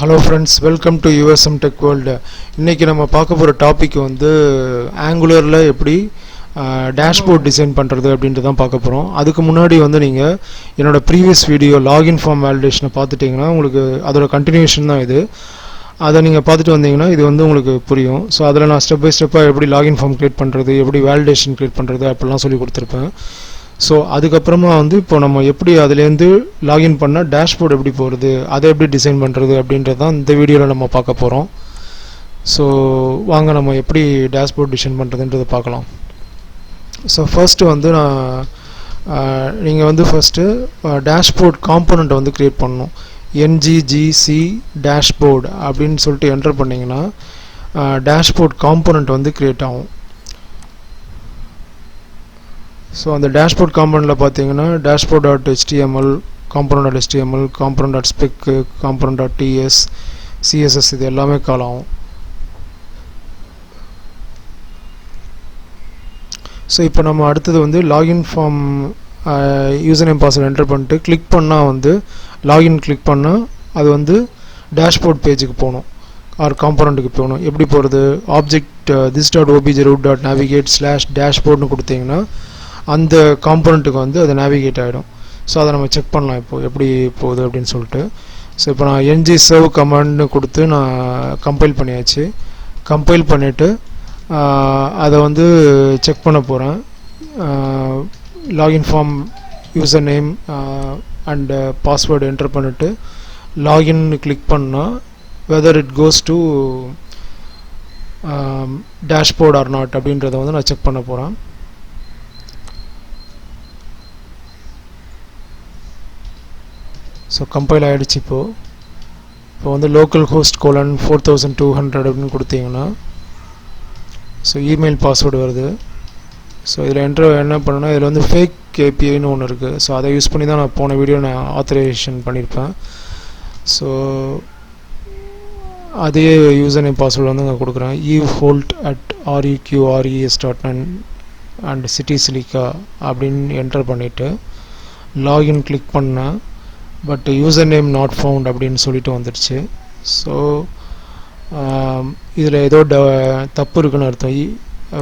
Hello friends, welcome to usmtechworld. இன்னைக்கு நம்ம பார்க்க போற டாபிக் வந்து Angularல எப்படி dashboard டிசைன் பண்றது அப்படின்றது தான் பார்க்க போறோம். அதுக்கு முன்னாடி வந்து நீங்க என்னோட previous video login form validation பார்த்துட்டீங்கன்னா உங்களுக்கு அதோட கண்டினியூஷன் தான் இது. அதை நீங்க பார்த்துட்டு வந்தீங்கன்னா இது வந்து உங்களுக்கு புரியும். சோ அதல நான் ஸ்டெப் பை ஸ்டெப்பா எப்படி login form கிரியேட் பண்றது, எப்படி validation கிரியேட் பண்றது அப்படிலாம் சொல்லி கொடுத்திருப்பேன். ஸோ அதுக்கப்புறமா வந்து இப்போ நம்ம எப்படி அதுலேருந்து லாகின் பண்ணால் டேஷ்போர்ட் எப்படி போகிறது, அதை எப்படி டிசைன் பண்ணுறது அப்படின்றது தான் இந்த வீடியோவில் நம்ம பார்க்க போகிறோம். ஸோ வாங்க நம்ம எப்படி டேஷ்போர்ட் டிசைன் பண்ணுறதுன்றதை பார்க்கலாம். ஸோ ஃபர்ஸ்ட்டு வந்து நீங்கள் வந்து ஃபஸ்ட்டு டேஷ்போர்ட் காம்போனண்ட்டை வந்து க்ரியேட் பண்ணணும். nggc டேஷ்போர்ட் அப்படின்னு சொல்லிட்டு என்டர் பண்ணிங்கன்னா டேஷ்போர்ட் காம்போனண்ட் வந்து க்ரியேட் ஆகும். ஸோ அந்த டேஷ்போர்ட் காம்போனண்ட்டில் பார்த்தீங்கன்னா dashboard.html, component.html, component.spec, component.ts, css இது எல்லாமே கால் ஆகும். ஸோ இப்போ நம்ம அடுத்தது வந்து login form user name password enter பண்ணிட்டு கிளிக் பண்ணால் வந்து லாகின் கிளிக் பண்ணால் அது வந்து டேஷ்போர்ட் பேஜுக்கு போகணும் ஆர் காம்போனண்ட்டுக்கு போகணும். எப்படி போகிறது, ஆப்ஜெக்ட் this.obj.navigate/dashboardனு கொடுத்தீங்கன்னா அந்த காம்போனண்ட்டுக்கு வந்து அது நேவிகேட் ஆகிடும். ஸோ அதை நம்ம செக் பண்ணலாம் இப்போது எப்படி போகுது அப்படின்னு சொல்லிட்டு. ஸோ இப்போ நான் ngserve கமாண்ட்னு கொடுத்து நான் கம்பைல் பண்ணியாச்சு. கம்பைல் பண்ணிவிட்டு அதை வந்து செக் பண்ண போகிறேன். Login form user name and password enter பண்ணிவிட்டு லாகின் கிளிக் பண்ணால் whether it goes to dashboard or not அப்படின்றத வந்து நான் செக் பண்ண போகிறேன். ஸோ கம்பைல் ஆகிடுச்சு. இப்போ வந்து லோக்கல் ஹோஸ்ட் :4200 அப்படின்னு கொடுத்தீங்கன்னா ஸோ இமெயில் பாஸ்வேர்டு வருது. ஸோ இதில் என்ன பண்ணணும்னா இதில் வந்து ஃபேக் கேபிஐன்னு ஒன்று இருக்குது. ஸோ அதை யூஸ் பண்ணி தான் நான் போன வீடியோ நான் ஆத்தரைசேஷன் பண்ணியிருப்பேன். ஸோ அதே யூசர் நேம் பாஸ்வேர்டு வந்து நான் கொடுக்குறேன். evault@reqres.in அண்ட் சிட்டி சிலிக்கா அப்படின்னு என்டர் பண்ணிவிட்டு லாகின் கிளிக் பண்ணேன். But user name not found அப்படின்னு சொல்லிட்டு வந்துடுச்சு. ஸோ இதில் ஏதோ தப்பு இருக்குதுன்னு அர்த்தம்.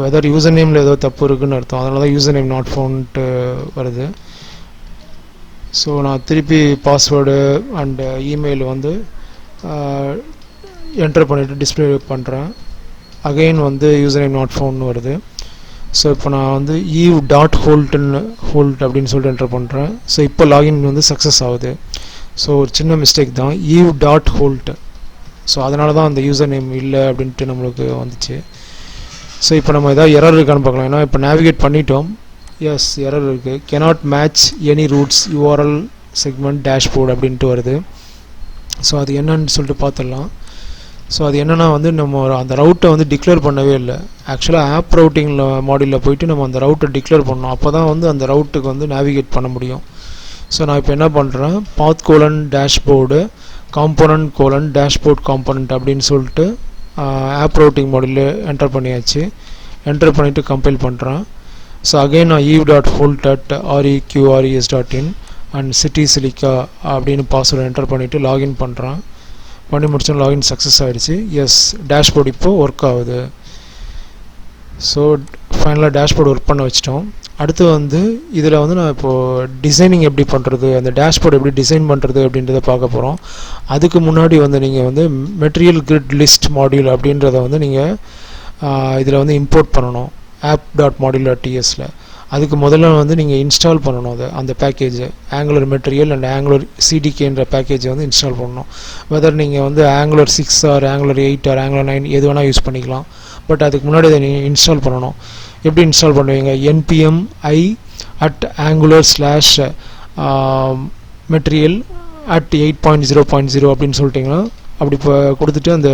வெதர் யூசர் நேமில் ஏதோ தப்பு இருக்குதுன்னு அர்த்தம். அதனால தான் யூசர் நேம் நாட் ஃபவுண்ட்டு வருது. ஸோ நான் திருப்பி பாஸ்வேர்டு அண்டு இமெயில் வந்து என்டர் பண்ணிவிட்டு டிஸ்பிளே பண்ணுறேன். அகெயின் வந்து யூசர் நேம் நாட் ஃபவுண்ட்னு வருது. ஸோ இப்போ நான் வந்து eve.holt அப்படின்னு சொல்லிட்டு என்டர் பண்ணுறேன். ஸோ இப்போ லாகின் வந்து சக்ஸஸ் ஆகுது. ஸோ ஒரு சின்ன மிஸ்டேக் தான், eve.holt. ஸோ அதனால தான் அந்த யூசர் நேம் இல்லை அப்படின்ட்டு நம்மளுக்கு வந்துச்சு. ஸோ இப்போ நம்ம எதாவது எரர் இருக்கான்னு பார்க்கலாம். ஏன்னா இப்போ நேவிகேட் பண்ணிட்டோம். எஸ், எரர் இருக்குது. cannot match any routes URL segment dashboard அப்படின்ட்டு வருது. ஸோ அது என்னன்னு சொல்லிட்டு பார்த்துடலாம். ஸோ அது என்னென்னா வந்து நம்ம அந்த ரவுட்டை வந்து டிக்ளேர் பண்ணவே இல்லை. ஆக்சுவலாக ஆப் ரவுட்டிங்கில் மாடியூலில் போயிட்டு நம்ம அந்த ரவுட்டை டிக்ளேர் பண்ணோம். அப்போ தான் வந்து அந்த ரவுட்டுக்கு வந்து நேவிகேட் பண்ண முடியும். ஸோ நான் இப்போ என்ன பண்ணுறேன், path:-dashboard component:-dashboard component அப்படின்னு சொல்லிட்டு ஆப் ரவுட்டிங் மாடியூலில் என்டர் பண்ணியாச்சு. என்டர் பண்ணிவிட்டு கம்பைல் பண்ணுறேன். ஸோ அகெயின் நான் eve.holt@reqres.in அண்ட் சிட்டி சிலிக்கா அப்படின்னு பாஸ்வேர்டு என்டர் பண்ணிவிட்டு லாகின் பண்ணுறேன். பண்ணி முடிச்சோம், லாகின் சக்ஸஸ் ஆகிடுச்சு. எஸ், டேஷ்போர்டு இப்போது ஒர்க் ஆகுது. ஸோ ஃபைனலாக டேஷ்போர்டு ஒர்க் பண்ண வச்சிட்டோம். அடுத்து வந்து இதில் வந்து நான் இப்போது டிசைனிங் எப்படி பண்ணுறது, அந்த டேஷ்போர்டு எப்படி டிசைன் பண்ணுறது அப்படின்றத பார்க்க போகிறோம். அதுக்கு முன்னாடி வந்து நீங்கள் வந்து மெட்டீரியல் கிரிட் லிஸ்ட் மாடியூல் அப்படின்றத வந்து நீங்கள் இதில் வந்து இம்போர்ட் பண்ணணும் app.module.tsல. அதுக்கு முதல்ல வந்து நீங்கள் இன்ஸ்டால் பண்ணணும் அந்த package Angular material and Angular சிடிகேன்ற பேக்கேஜை வந்து இன்ஸ்டால் பண்ணணும். வெதர் நீங்கள் வந்து Angular 6 or Angular 8 or Angular 9 எது வேணால் யூஸ் பண்ணிக்கலாம். பட் அதுக்கு முன்னாடி அதை நீங்கள் இன்ஸ்டால் பண்ணணும். எப்படி இன்ஸ்டால் பண்ணுவீங்க, npm i@angular/material@8.0.0 அப்படின்னு சொல்லிட்டிங்கன்னா அப்படி இப்போ கொடுத்துட்டு அந்த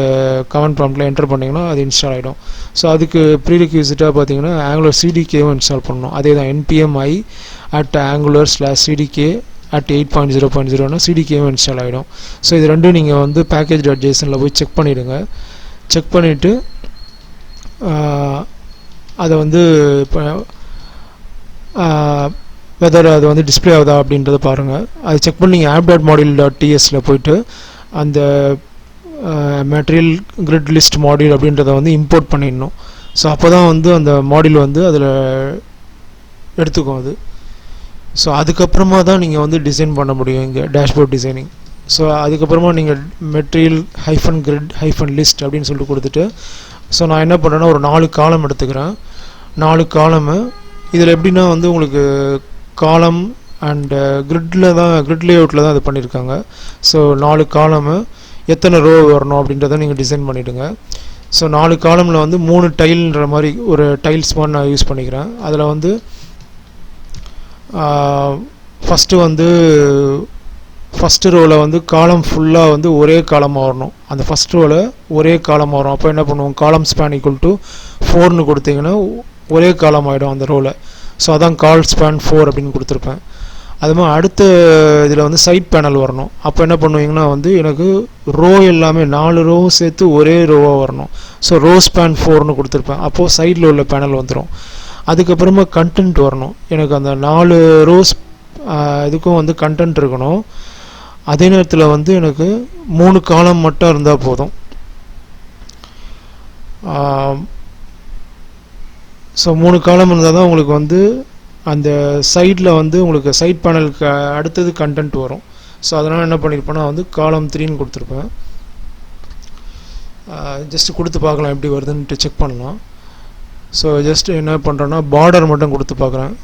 கமெண்ட் ப்ராம்ப்டில் என்டர் பண்ணிங்கன்னா அது இன்ஸ்டால் ஆகிடும். ஸோ அதுக்கு ப்ரீரிக்விசிட்டாக பார்த்தீங்கன்னா ஆங்குலர் சிடிகேவும் இன்ஸ்டால் பண்ணணும். அதே தான் npm i@angular/cdk@8.0.0னா சிடிகேவும் இன்ஸ்டால் ஆகிடும். ஸோ இது ரெண்டும் நீங்கள் வந்து package.jsonல போய் செக் பண்ணிவிடுங்க. செக் பண்ணிவிட்டு அதை வந்து இப்போ வெதர் அது வந்து டிஸ்பிளே ஆகுதா அப்படின்றத பாருங்கள். அது செக் பண்ணி நீங்கள் app.module.tsல போய்ட்டு அந்த மெட்டீரியல் கிரிட் லிஸ்ட் மாடியூல் அப்படின்றத வந்து இம்போர்ட் பண்ணிடணும். ஸோ அப்போ தான் வந்து அந்த மாடியூல் வந்து அதில் எடுத்துக்கும் அது. ஸோ அதுக்கப்புறமா தான் நீங்கள் வந்து டிசைன் பண்ண முடியும் இங்கே டேஷ்போர்ட் டிசைனிங். ஸோ அதுக்கப்புறமா நீங்கள் material hyphen grid hyphen list அப்படின்னு சொல்லிட்டு கொடுத்துட்டு, ஸோ நான் என்ன பண்ணுறேன்னா ஒரு 4 காலம் எடுத்துக்கிறேன். 4 காலமு இதில் எப்படின்னா வந்து உங்களுக்கு காலம் அண்டு கிரிட் லேஅவுட்டில் தான் இது பண்ணியிருக்காங்க. ஸோ 4 காலமு எத்தனை ரோ வரணும் அப்படின்றத நீங்கள் டிசைன் பண்ணிவிடுங்க. ஸோ 4 காலமில் வந்து 3 டைல்ன்ற மாதிரி ஒரு டைல்ஸ் மாதிரி நான் யூஸ் பண்ணிக்கிறேன். அதில் வந்து ஃபஸ்ட்டு வந்து ஃபஸ்ட்டு ரோவில் வந்து காலம் ஃபுல்லாக வந்து ஒரே காலமாக வரணும். அந்த ஃபஸ்ட் ரோவில் ஒரே காலமாக வரும். அப்போ என்ன பண்ணுவோம், காலம் ஸ்பேன் ஈக்குவல் டு 4ன்னு கொடுத்தீங்கன்னா ஒரே காலம் ஆகிடும் அந்த ரோவில். ஸோ அதான் கால் ஸ்பேன் 4 அப்படின்னு கொடுத்துருப்பேன். அது மாதிரி அடுத்த இதில் வந்து சைட் பேனல் வரணும். அப்போ என்ன பண்ணுவீங்கன்னா வந்து எனக்கு ரோ எல்லாமே 4 ரோவும் சேர்த்து ஒரே ரோவாக வரணும். ஸோ ரோ ஸ்பேன் 4ன்னு கொடுத்துருப்பேன். அப்போது சைடில் உள்ள பேனல் வந்துடும். அதுக்கப்புறமா கண்டென்ட் வரணும். எனக்கு அந்த 4 ரோஸ் இதுக்கும் வந்து கண்டென்ட் இருக்கணும். அதே நேரத்தில் வந்து எனக்கு 3 காலம் மட்டும் இருந்தால் போதும். ஸோ 3 காலம் இருந்தால் தான் உங்களுக்கு வந்து அந்த சைடில் வந்து உங்களுக்கு சைட் பேனலுக்கு அடுத்தது கண்டென்ட் வரும். ஸோ அதனால் என்ன பண்ணியிருப்பேன்னா வந்து காலம் 3ன்னு கொடுத்துருப்பேன். ஜஸ்ட்டு கொடுத்து பார்க்கலாம் எப்படி வருதுன்ட்டு செக் பண்ணலாம். ஸோ ஜஸ்ட்டு என்ன பண்ணுறேன்னா பார்டர் மட்டும் கொடுத்து பார்க்குறேன்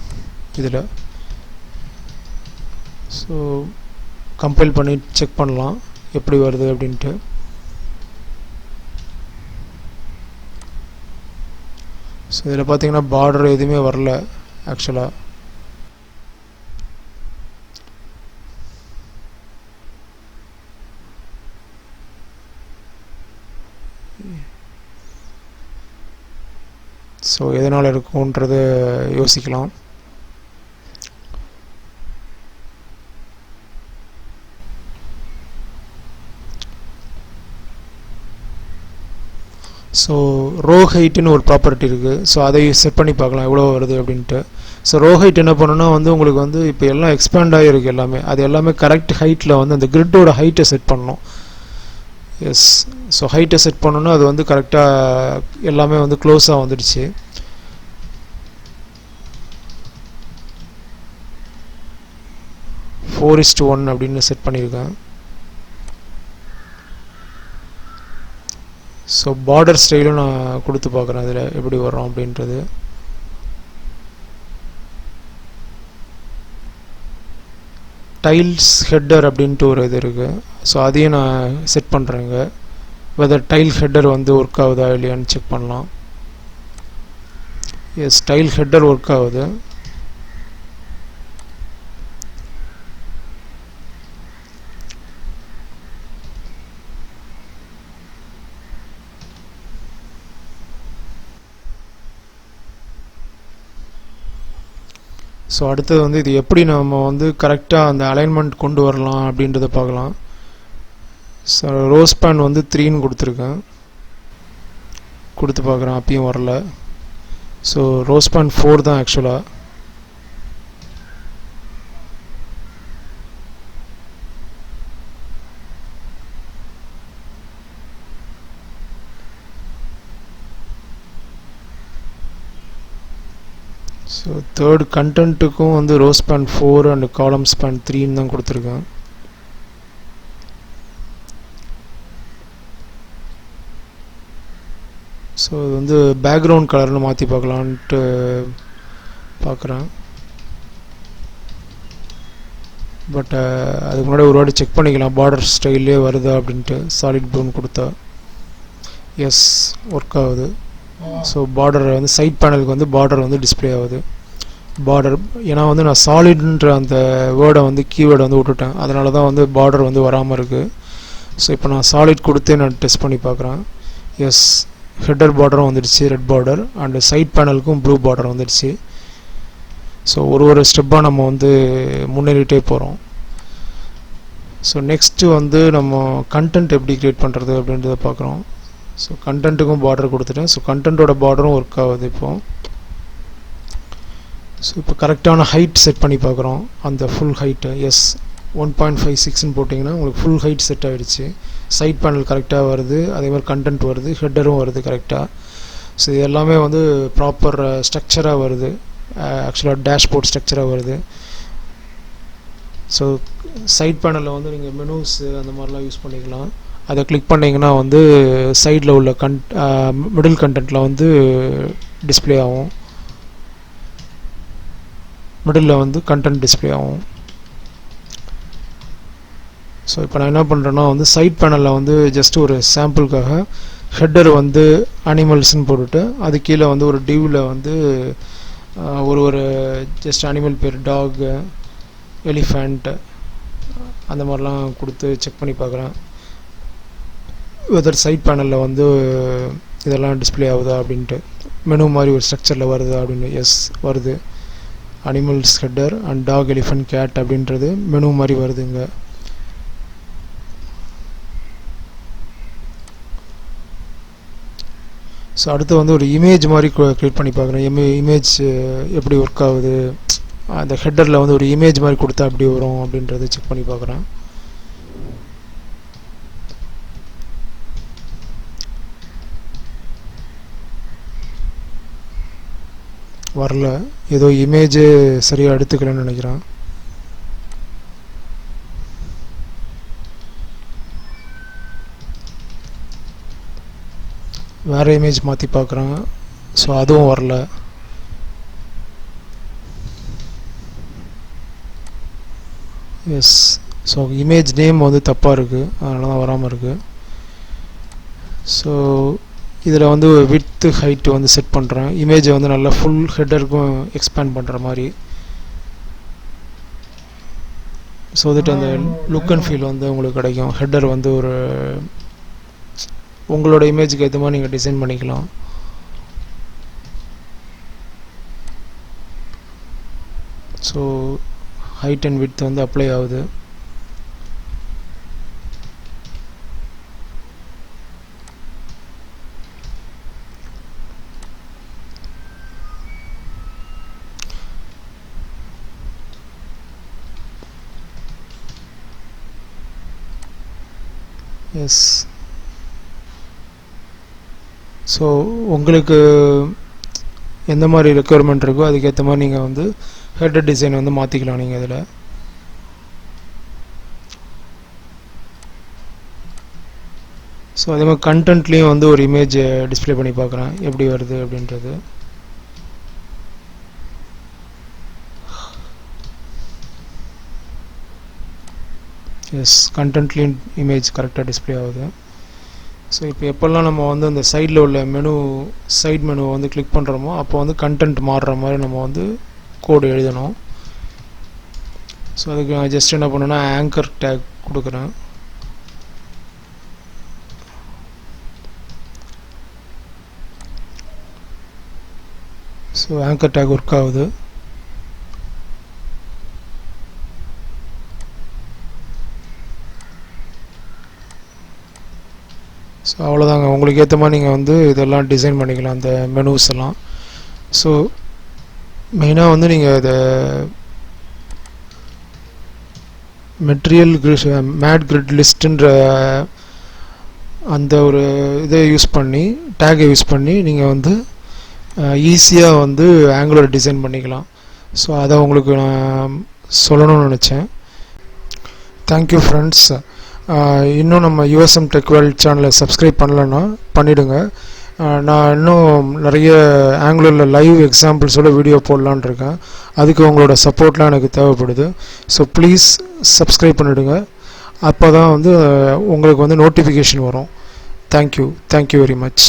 இதில். ஸோ கம்பைல் பண்ணி செக் பண்ணலாம் எப்படி வருது அப்படின்ட்டு. ஸோ இதில் பார்த்தீங்கன்னா பார்டர் எதுவுமே வரல ஆக்சுவலாக. ஸோ எதனால் இருக்கும்ன்றது யோசிக்கலாம். ஸோ ரோ ஹைட்டுன்னு ஒரு ப்ராப்பர்ட்டி இருக்குது. ஸோ அதை செட் பண்ணி பார்க்கலாம் எவ்வளோ வருது அப்படின்ட்டு. ஸோ ரோ ஹைட் என்ன பண்ணணும்னா வந்து உங்களுக்கு வந்து இப்போ எல்லாம் எக்ஸ்பேண்ட் ஆகிருக்கு எல்லாமே. அது எல்லாமே கரெக்ட் ஹைட்டில் வந்து அந்த கிரிட்டோட ஹைட்டை செட் பண்ணணும். எஸ், ஸோ ஹைட்டை செட் பண்ணணுன்னா அது வந்து கரெக்டாக எல்லாமே வந்து க்ளோஸாக வந்துடுச்சு. ஃபோர் 4:1 அப்படின்னு செட் பண்ணியிருக்கேன். ஸோ பார்டர் ஸ்டைலும் நான் கொடுத்து பார்க்குறேன் அதில் எப்படி வரும் அப்படின்றது. டைல்ஸ் ஹெட்டர் அப்படின்ட்டு ஒரு இது இருக்குது. ஸோ அதையும் நான் செட் பண்ணுறேங்க. வெதர் டைல் ஹெட்டர் வந்து ஒர்க் ஆகுதா இல்லையான்னு செக் பண்ணலாம். எஸ், டைல் ஹெட்டர் ஒர்க் ஆகுது. ஸோ அடுத்தது வந்து இது எப்படி நம்ம வந்து கரெக்டாக அந்த அலைன்மெண்ட் கொண்டு வரலாம் அப்படின்றத பார்க்கலாம். ஸோ ரோஸ் பேன் வந்து 3ன்னு கொடுத்துருக்கேன். கொடுத்து பார்க்குறேன், அப்பயும் வரல. ஸோ ரோஸ் பேன் 4 தான் ஆக்சுவலாக. ஸோ தேர்ட் கண்டென்ட்டுக்கும் வந்து row span 4 and column span 3ன்னு தான் கொடுத்துருக்கேன். ஸோ இது வந்து பேக்ரவுண்ட் கலர்னு மாற்றி பார்க்கலான்ட்டு பார்க்குறேன். பட் அதுக்கு முன்னாடி ஒரு வாட்டி செக் பண்ணிக்கலாம் பார்டர் ஸ்டைல்லே வருதா அப்படின்ட்டு. சாலிட் ப்ரௌன் கொடுத்தா எஸ் ஒர்க் ஆகுது. ஸோ பார்டர் வந்து சைட் பேனலுக்கு வந்து பார்டர் வந்து டிஸ்பிளே ஆகுது. பார்டர் ஏன்னா வந்து நான் சாலிட்ன்ற அந்த வேர்டை வந்து கீவேர்டை வந்து விட்டுட்டேன். அதனால தான் வந்து பார்டர் வந்து வராமல் இருக்குது. ஸோ இப்போ நான் சாலிட் கொடுத்தே நான் டெஸ்ட் பண்ணி பார்க்குறேன். எஸ், ஹெட்டர் பார்டரும் வந்துடுச்சு ரெட் பார்டர், அண்டு சைட் பேனலுக்கும் ப்ளூ பார்டர் வந்துடுச்சு. ஸோ ஒரு ஸ்டெப்பாக நம்ம வந்து முன்னேறிட்டே போகிறோம். ஸோ நெக்ஸ்ட்டு வந்து நம்ம கண்டென்ட் எப்படி க்ரியேட் பண்ணுறது அப்படின்றத பார்க்குறோம். ஸோ கண்டென்ட்டுக்கும் பார்டர் கொடுத்துட்டேன். ஸோ கண்டென்ட்டோட பார்டரும் ஒர்க் ஆகுது இப்போது. ஸோ இப்போ கரெக்டான ஹைட் செட் பண்ணி பார்க்குறோம், அந்த ஃபுல் ஹைட்டு. எஸ், 1.56ன்னு போட்டிங்கன்னா உங்களுக்கு ஃபுல் ஹைட் செட் ஆகிடுச்சு. சைட் பேனல் கரெக்டாக வருது, அதே மாதிரி கண்டென்ட் வருது, ஹெட்டரும் வருது கரெக்டாக. ஸோ இது எல்லாமே வந்து ப்ராப்பர் ஸ்ட்ரக்சராக வருது, ஆக்சுவலாக டேஷ்போர்ட் ஸ்ட்ரக்சராக வருது. ஸோ சைட் பேனலில் வந்து நீங்கள் மெனூஸ் அந்த மாதிரிலாம் யூஸ் பண்ணிக்கலாம். அதை கிளிக் பண்ணிங்கன்னா வந்து சைடில் உள்ள மிடில் கண்டென்ட்டில் வந்து டிஸ்பிளே ஆகும், மிடில் வந்து கண்டென்ட் டிஸ்பிளே ஆகும். ஸோ இப்போ நான் என்ன பண்ணுறேன்னா வந்து சைட் பேனலில் வந்து ஜஸ்ட் ஒரு சாம்பிளுக்காக ஹெட்டர் வந்து அனிமல்ஸ்ன்னு போட்டுட்டு அது கீழே வந்து ஒரு டிவ்வில் வந்து ஒரு ஜஸ்ட் அனிமல் பேர் டாக், எலிஃபண்ட் அந்த மாதிரிலாம் கொடுத்து செக் பண்ணி பார்க்குறேன் வெதர் சைட் பேனலில் வந்து இதெல்லாம் டிஸ்பிளே ஆகுதா அப்படின்ட்டு, மெனு மாதிரி ஒரு ஸ்ட்ரக்சரில் வருதா அப்படின்னு. எஸ் வருது, animals header and dog, elephant, cat அப்படின்றது மெனு மாதிரி வருதுங்க. ஸோ அடுத்து வந்து ஒரு இமேஜ் மாதிரி க்ரியேட் பண்ணி பார்க்குறேன். இமேஜ் எப்படி ஒர்க் ஆகுது, அந்த ஹெட்டரில் வந்து ஒரு இமேஜ் மாதிரி கொடுத்தா எப்படி வரும் அப்படின்றத செக் பண்ணி பார்க்குறேன். வரல, ஏதோ இமேஜ் சரியாக எடுத்துக்கலன்னு நினைக்கிறேன். வேறு இமேஜ் மாற்றி பார்க்குறேன், ஸோ அதுவும் வரல. எஸ், ஸோ இமேஜ் நேம் வந்து தப்பாக இருக்குது, அதனால தான் வராமல் இருக்குது. ஸோ இதில் வந்து விட்த்து ஹைட்டு வந்து செட் பண்ணுறேன், இமேஜை வந்து நல்லா ஃபுல் ஹெட்டருக்கும் எக்ஸ்பேண்ட் பண்ணுற மாதிரி. ஸோ தட் அந்த லுக் அண்ட் ஃபீல் வந்து உங்களுக்கு கிடைக்கும். ஹெட்டர் வந்து ஒரு உங்களோட இமேஜுக்கு ஏற்ற மாதிரி நீங்கள் டிசைன் பண்ணிக்கலாம். ஸோ ஹைட் அண்ட் விட்த் வந்து அப்ளை ஆகுது. எஸ், ஸோ உங்களுக்கு எந்த மாதிரி ரெக்குயர்மெண்ட் இருக்கோ அதுக்கேற்ற மாதிரி நீங்கள் வந்து ஹெட்டர் டிசைன் வந்து மாற்றிக்கலாம் நீங்கள் இதில். ஸோ அதே மாதிரி கண்டென்ட்லேயும் வந்து ஒரு இமேஜ் டிஸ்பிளே பண்ணி பார்க்குறேன் எப்படி வருது அப்படின்றது. எஸ், கண்டென்ட்லேயும் இமேஜ் கரெக்டாக டிஸ்பிளே ஆகுது. ஸோ இப்போ எப்போல்லாம் நம்ம வந்து அந்த சைடில் உள்ள சைட் மெனுவை வந்து கிளிக் பண்ணுறோமோ அப்போ வந்து கண்டென்ட் மாறுற மாதிரி நம்ம வந்து கோடு எழுதணும். ஸோ அதுக்கு நான் ஜஸ்ட் என்ன பண்ணேன்னா ஆங்கர் டேக் கொடுக்குறேன். ஸோ ஆங்கர் டேக் ஒர்க் ஆகுது. ஸோ அவ்வளோதாங்க, உங்களுக்கு ஏற்ற மாதிரி நீங்கள் வந்து இதெல்லாம் டிசைன் பண்ணிக்கலாம் அந்த மெனூஸ் எல்லாம். ஸோ மெயினாக வந்து நீங்கள் இதை மெட்டீரியல் மேட் கிரிட் லிஸ்ட்டுன்ற அந்த ஒரு இதை யூஸ் பண்ணி டேகை யூஸ் பண்ணி நீங்கள் வந்து ஈஸியாக வந்து ஆங்குலர் டிசைன் பண்ணிக்கலாம். ஸோ அதை உங்களுக்கு நான் சொல்லணும்னு நினச்சேன். Thank you friends. இன்னும் நம்ம USM Tech World சேனலை சப்ஸ்கிரைப் பண்ணலன்னா பண்ணிவிடுங்க. நான் இன்னும் நிறைய ஆங்குலரில் லைவ் எக்ஸாம்பிள்ஸோட வீடியோ போடலான் இருக்கேன். அதுக்கு உங்களோட சப்போர்ட்லாம் எனக்கு தேவைப்படுது. ஸோ ப்ளீஸ் சப்ஸ்கிரைப் பண்ணிவிடுங்க, அப்போ தான் வந்து உங்களுக்கு வந்து நோட்டிஃபிகேஷன் வரும். Thank you very much.